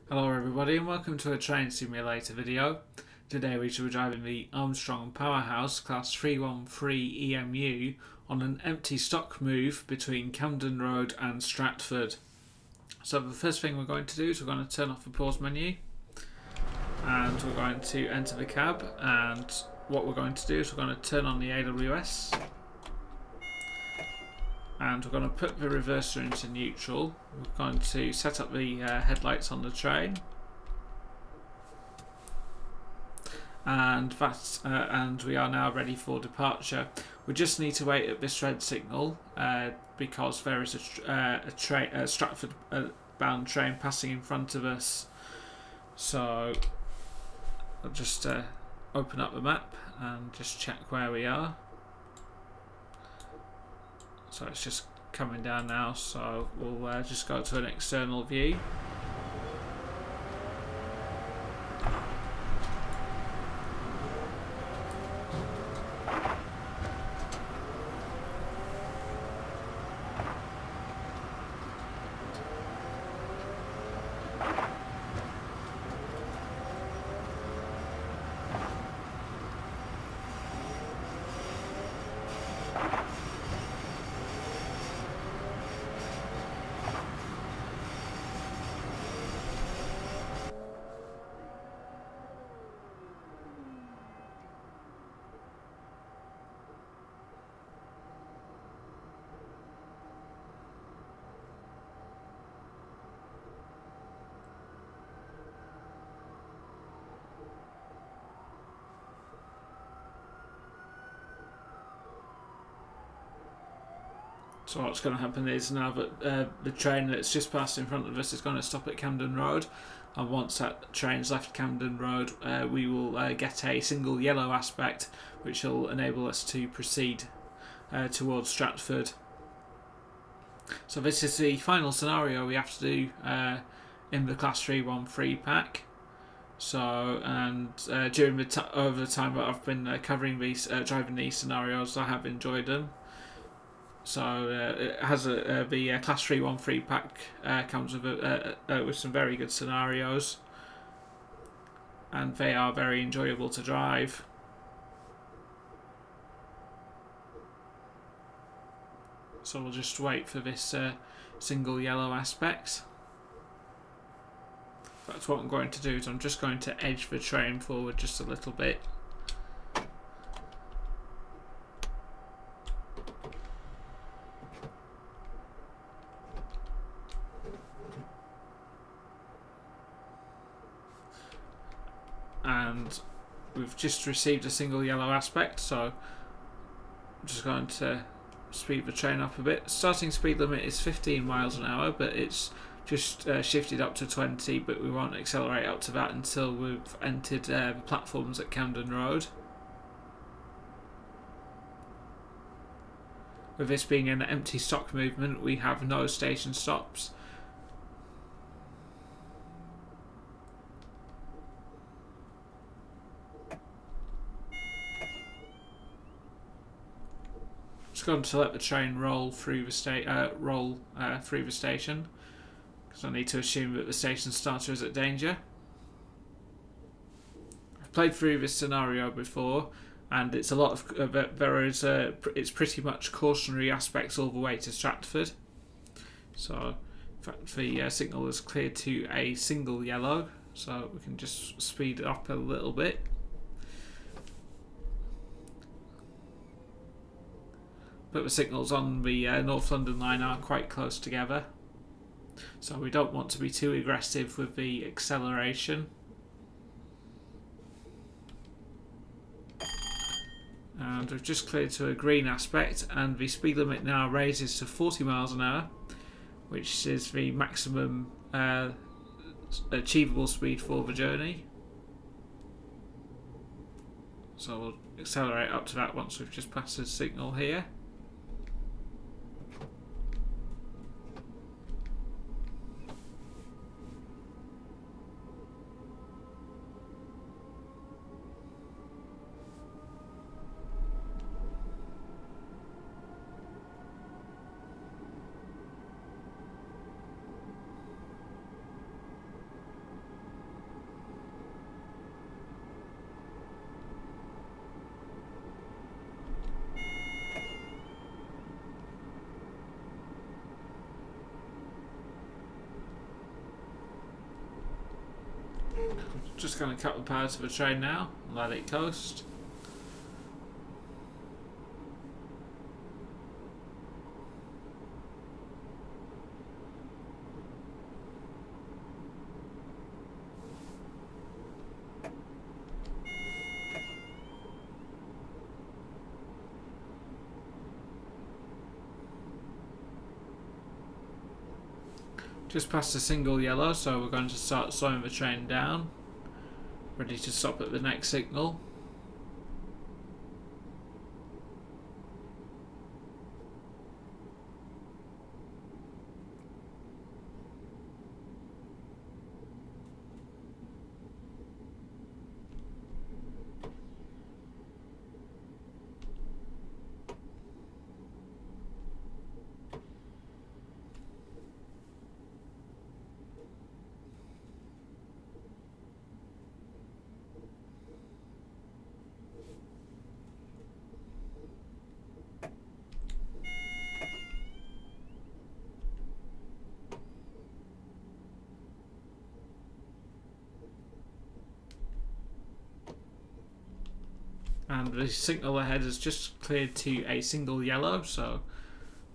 Hello everybody and welcome to a train simulator video. Today we shall be driving the Armstrong Powerhouse Class 313 EMU on an empty stock move between Camden Road and Stratford. So the first thing we're going to do is we're going to turn off the pause menu and we're going to enter the cab, and what we're going to do is we're going to turn on the AWS and we're going to put the reverser into neutral. We're going to set up the headlights on the train, and we are now ready for departure. We just need to wait at this red signal because there is a Stratford bound train passing in front of us. So I'll just open up the map and just check where we are. So it's just coming down now, so we'll just go to an external view. So what's going to happen is now that the train that's just passed in front of us is going to stop at Camden Road, and once that train's left Camden Road we will get a single yellow aspect which will enable us to proceed towards Stratford. So this is the final scenario we have to do in the Class 313 pack. So, and during over the time that I've been covering these, driving these scenarios, I have enjoyed them. So it has the Class 313 pack comes with some very good scenarios, and they are very enjoyable to drive. So we'll just wait for this single yellow aspect. That's what I'm going to do, is I'm just going to edge the train forward just a little bit. And we've just received a single yellow aspect, so I'm just going to speed the train up a bit. Starting speed limit is 15 miles an hour, but it's just shifted up to 20, but we won't accelerate up to that until we've entered the platforms at Camden Road. With this being an empty stock movement, we have no station stops. Just going to let the train roll through the station, because I need to assume that the station starter is at danger. I've played through this scenario before, and it's a lot of it's pretty much cautionary aspects all the way to Stratford. So, in fact, the signal is cleared to a single yellow, so we can just speed it up a little bit. But the signals on the North London line are quite close together, so we don't want to be too aggressive with the acceleration. And we've just cleared to a green aspect, and the speed limit now raises to 40 miles an hour, which is the maximum achievable speed for the journey. So we'll accelerate up to that once we've just passed the signal here. Just going to cut the power to the train now and let it coast. Just past a single yellow, so we're going to start slowing the train down. Ready to stop at the next signal. And the signal ahead has just cleared to a single yellow, so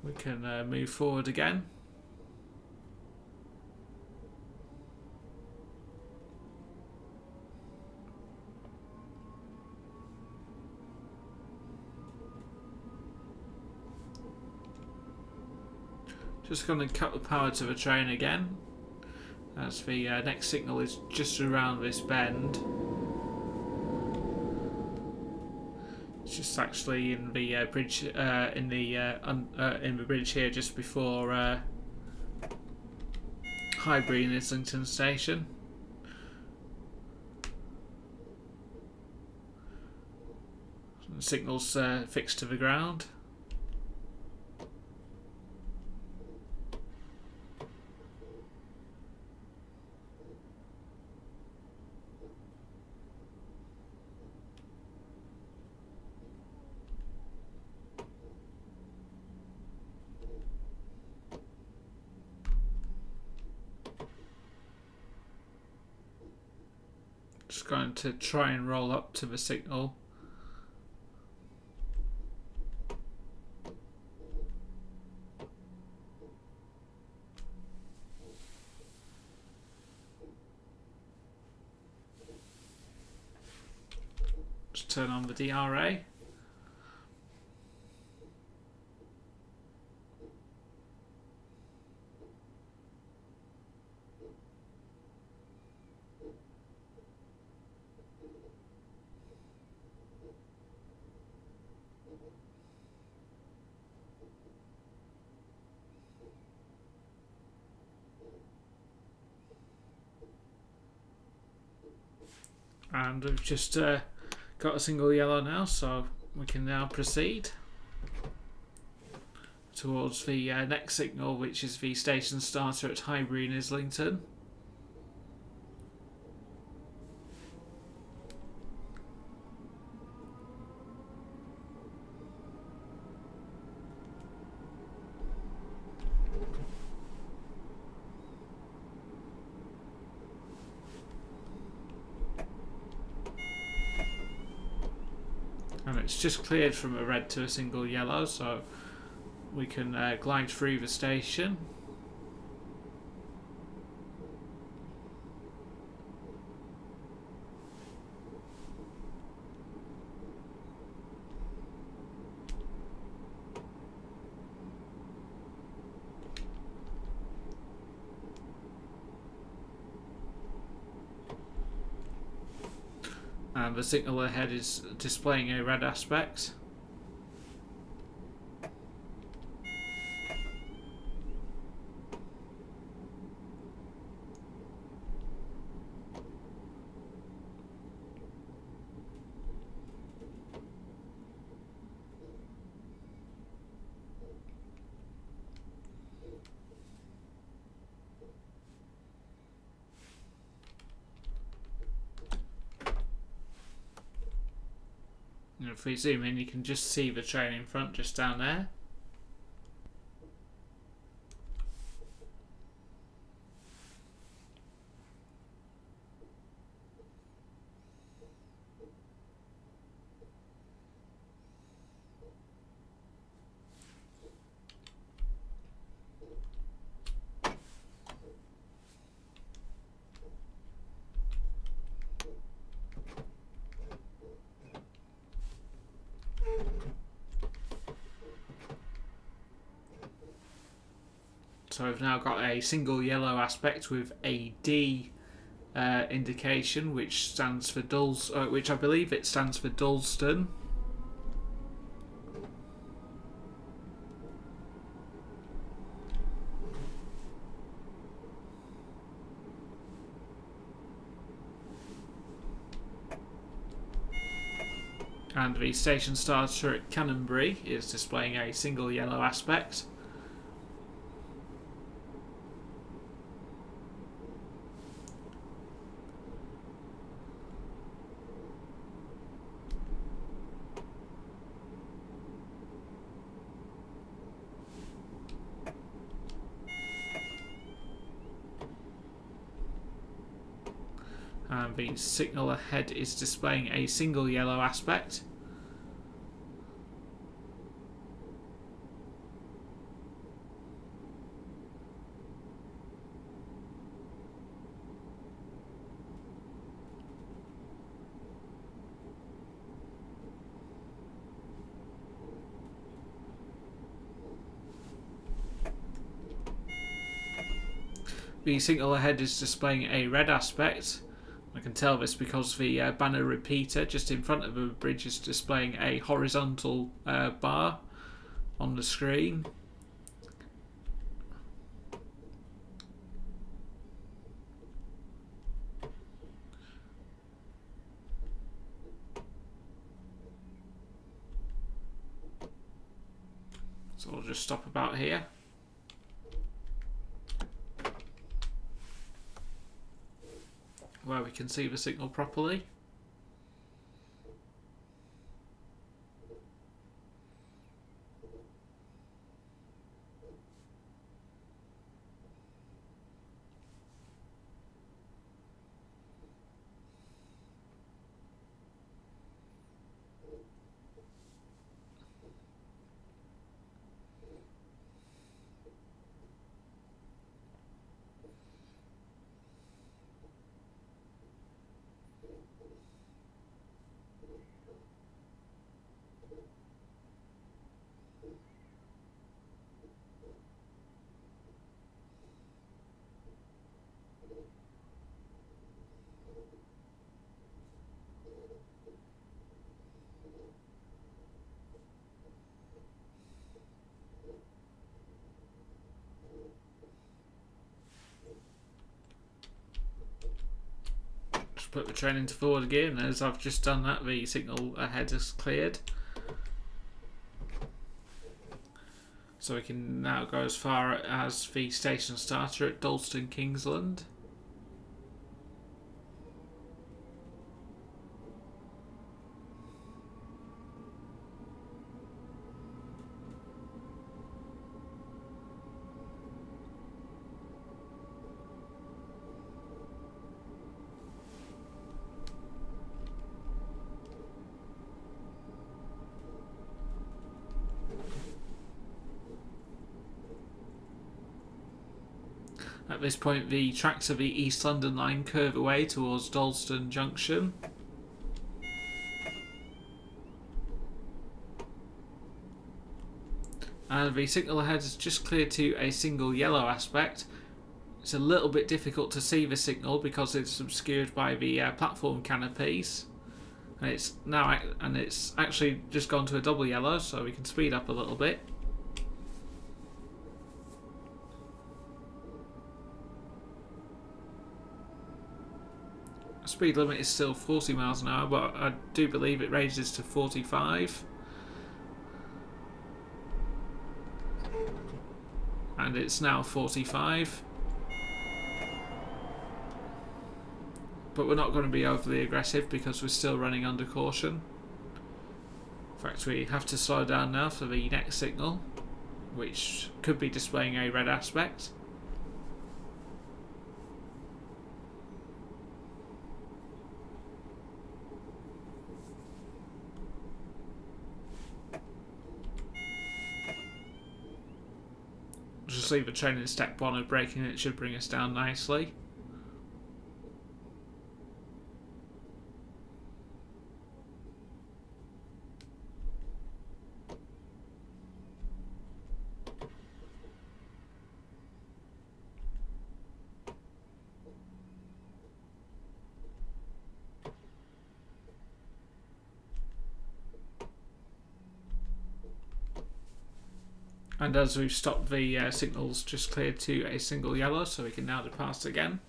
we can move forward again. Just going to cut the power to the train again, as the next signal is just around this bend. It's just actually in the bridge, in the bridge here, just before Highbury and Islington Station. The signal's fixed to the ground. Just going to try and roll up to the signal. Just turn on the DRA. And we've just got a single yellow now, so we can now proceed towards the next signal, which is the station starter at Highbury and Islington. And it's just cleared from a red to a single yellow, so we can glide through the station. And the signal ahead is displaying a red aspect. And if we zoom in, you can just see the train in front just down there. So we've now got a single yellow aspect with a D indication, which stands for which I believe it stands for Dalston. And the station starter at Canonbury is displaying a single yellow aspect. And the signal ahead is displaying a single yellow aspect. The signal ahead is displaying a red aspect. I can tell this because the banner repeater just in front of the bridge is displaying a horizontal bar on the screen. So I'll just stop about here. Where we can see the signal properly. Put the train into forward gear, and as I've just done that, the signal ahead has cleared. So we can now go as far as the station starter at Dalston, Kingsland. At this point, the tracks of the East London line curve away towards Dalston Junction. And the signal ahead is just cleared to a single yellow aspect. It's a little bit difficult to see the signal because it's obscured by the platform canopies. And it's actually just gone to a double yellow, so we can speed up a little bit. Speed limit is still 40 miles an hour, but I do believe it raises to 45. And it's now 45. But we're not going to be overly aggressive because we're still running under caution. In fact, we have to slow down now for the next signal, which could be displaying a red aspect. Just leave the train in step 1 of braking, it should bring us down nicely. And as we've stopped, the signal's just cleared to a single yellow, so we can now depart again.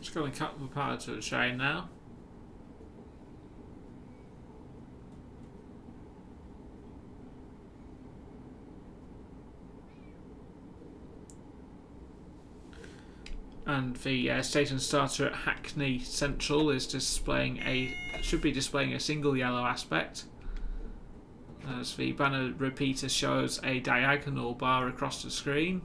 Just going to cut the power to the train now. And the station starter at Hackney Central is should be displaying a single yellow aspect, as the banner repeater shows a diagonal bar across the screen.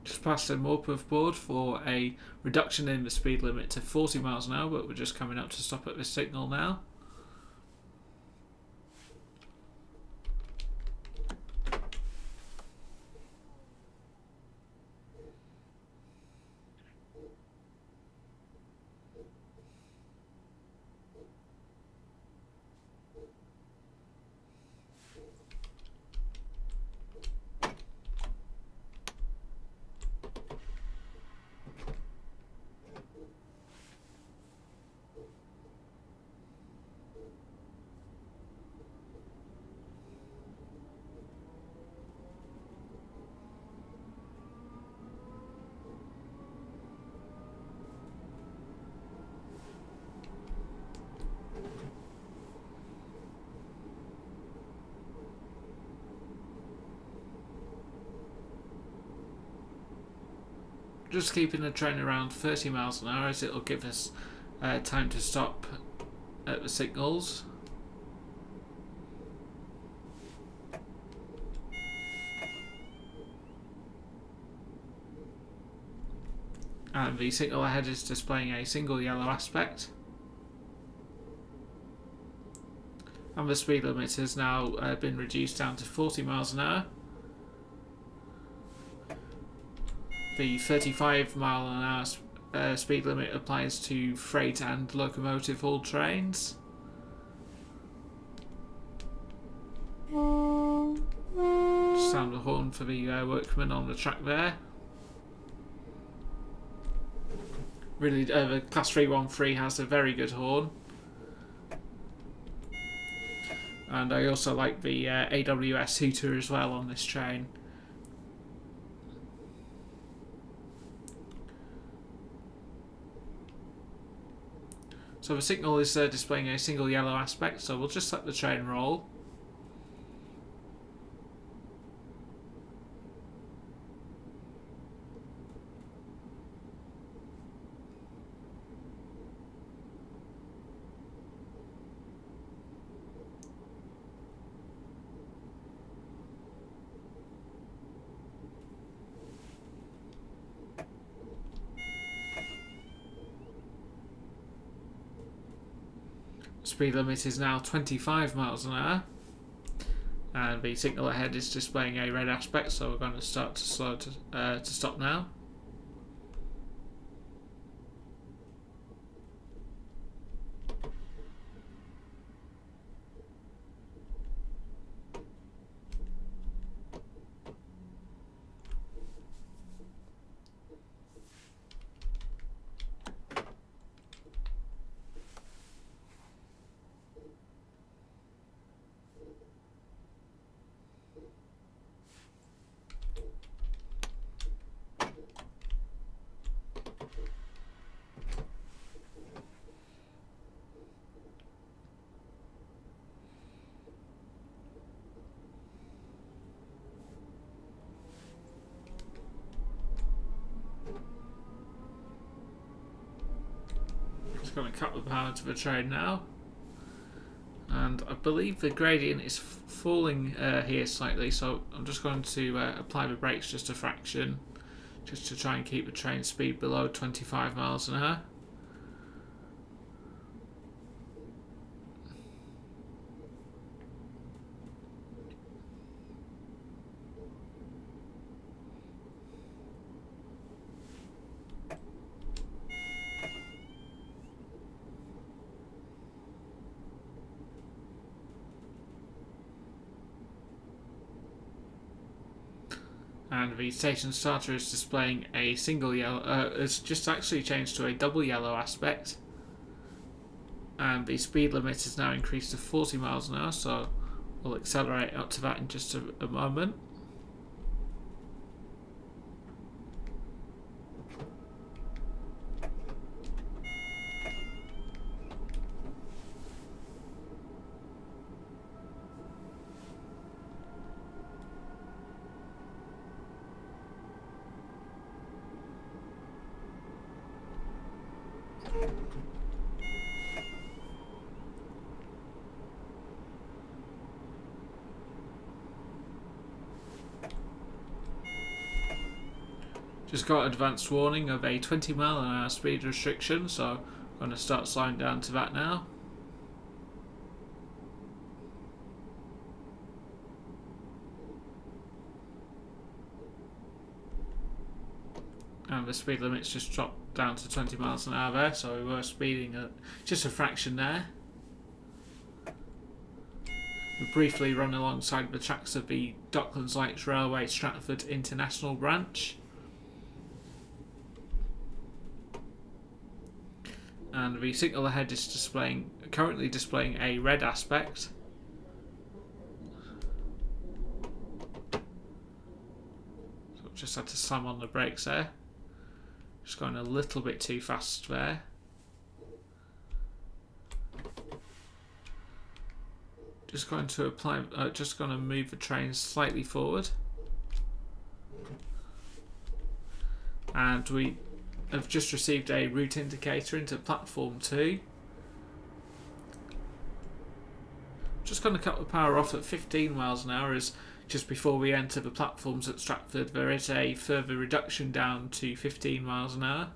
Just passed a Morpeth board for a reduction in the speed limit to 40 miles an hour, but we're just coming up to stop at this signal now. Just keeping the train around 30 miles an hour, as it'll give us time to stop at the signals. And the signal ahead is displaying a single yellow aspect. And the speed limit has now been reduced down to 40 miles an hour. The 35 mile an hour speed limit applies to freight and locomotive hauled trains. Just sound the horn for the workmen on the track there. Really, the Class 313 has a very good horn. And I also like the AWS hooter as well on this train. So the signal is displaying a single yellow aspect, so we'll just let the train roll. Speed limit is now 25 miles an hour, and the signal ahead is displaying a red aspect, so we're going to start to slow to stop now. Just going to cut the power to the train now. And I believe the gradient is falling here slightly, so I'm just going to apply the brakes just a fraction, just to try and keep the train speed below 25 miles an hour. And the station starter is displaying a single yellow, it's just actually changed to a double yellow aspect. And the speed limit is now increased to 40 miles an hour, so we'll accelerate up to that in just a moment. Just got advanced warning of a 20 mile an hour speed restriction, so I'm going to start slowing down to that now. And the speed limit's just dropped down to 20 miles an hour there, so we were speeding at just a fraction there. We briefly run alongside the tracks of the Docklands Lights Railway Stratford International Branch. And the signal ahead is currently displaying a red aspect. So I've just had to slam on the brakes there. Just going a little bit too fast there. Just going to move the train slightly forward. And we have just received a route indicator into platform 2. Just going to cut the power off at 15 miles an hour, as just before we enter the platforms at Stratford there is a further reduction down to 15 miles an hour.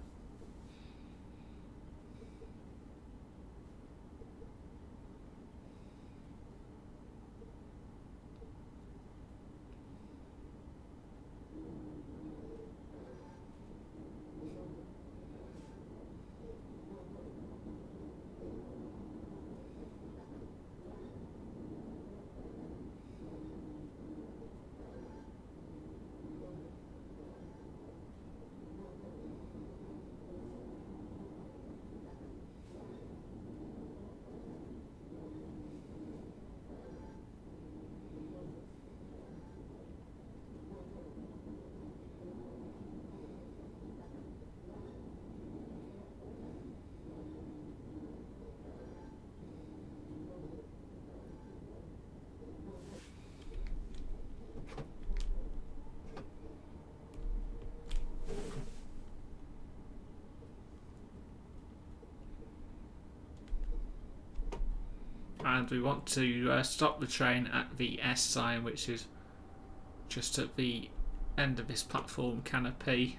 And we want to stop the train at the S sign, which is just at the end of this platform canopy.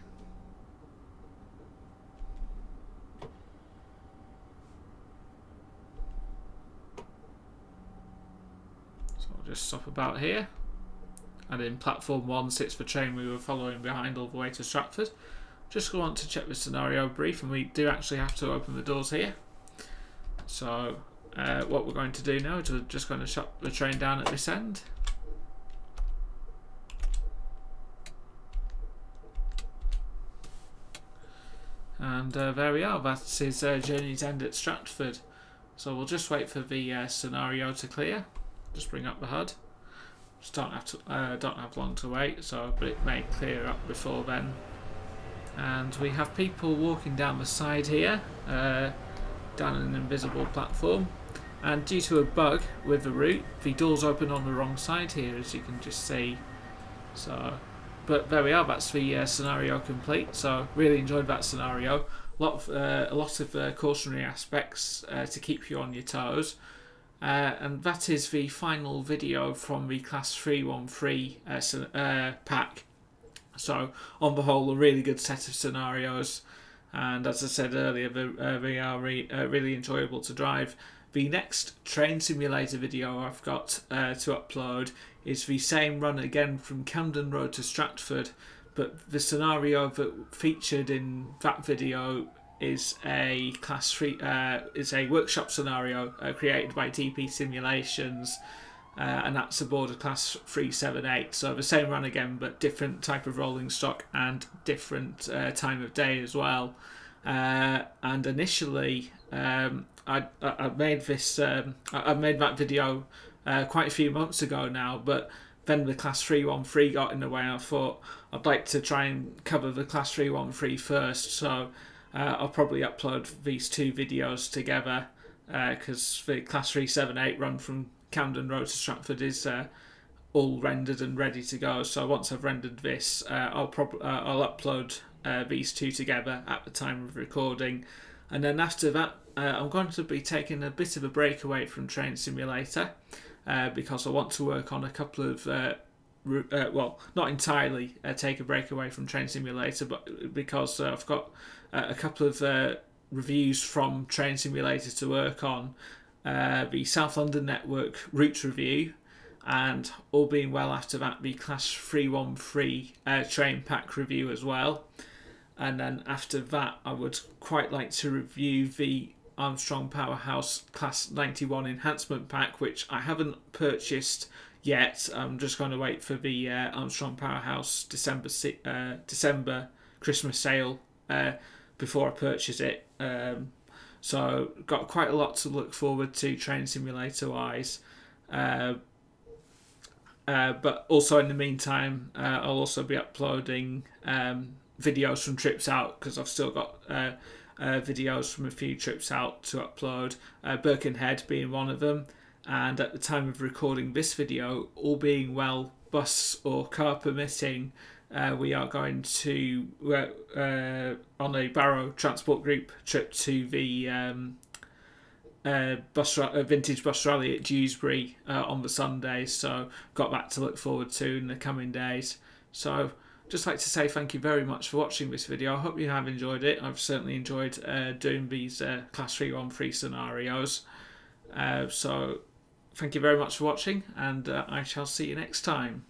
So I'll just stop about here. And in platform 1 sits the train we were following behind all the way to Stratford. Just want to check the scenario brief, and we do actually have to open the doors here. So what we're going to do now is we're just going to shut the train down at this end. And there we are, that is Journey's End at Stratford. So we'll just wait for the scenario to clear. Just bring up the HUD. Just don't have long to wait, but it may clear up before then. And we have people walking down the side here, down an invisible platform. And due to a bug with the route, the doors open on the wrong side here, as you can just see. So, but there we are, that's the scenario complete. So really enjoyed that scenario. a lot of cautionary aspects to keep you on your toes. And that is the final video from the Class 313 pack. So on the whole, a really good set of scenarios, and as I said earlier, they are really enjoyable to drive. The next train simulator video I've got to upload is the same run again from Camden Road to Stratford, but the scenario that featured in that video is a Class 3 is a workshop scenario created by DP Simulations. And that's aboard a Class 378, so the same run again but different type of rolling stock and different time of day as well. And initially I made this I made that video quite a few months ago now, but then the Class 313 got in the way. I thought I'd like to try and cover the Class 313 first, so I'll probably upload these two videos together, because the Class 378 run from Camden Road to Stratford is all rendered and ready to go. So once I've rendered this, I'll upload these two together at the time of recording, and then after that I'm going to be taking a bit of a break away from Train Simulator because I want to work on a couple of well, not entirely take a break away from Train Simulator, but because I've got a couple of reviews from Train Simulator to work on. The South London Network route review, and all being well after that, the Class 313 train pack review as well. And then after that, I would quite like to review the Armstrong Powerhouse Class 91 enhancement pack, which I haven't purchased yet. I'm just going to wait for the Armstrong Powerhouse December Christmas sale before I purchase it. So got quite a lot to look forward to Train Simulator wise, but also in the meantime I'll also be uploading videos from trips out, because I've still got videos from a few trips out to upload, Birkenhead being one of them. And at the time of recording this video, all being well, bus or car permitting, we are going to on a Barrow Transport Group trip to the vintage bus rally at Dewsbury on the Sunday, so got that to look forward to in the coming days. So just like to say thank you very much for watching this video. I hope you have enjoyed it. I've certainly enjoyed doing these Class 313 scenarios. So thank you very much for watching, and I shall see you next time.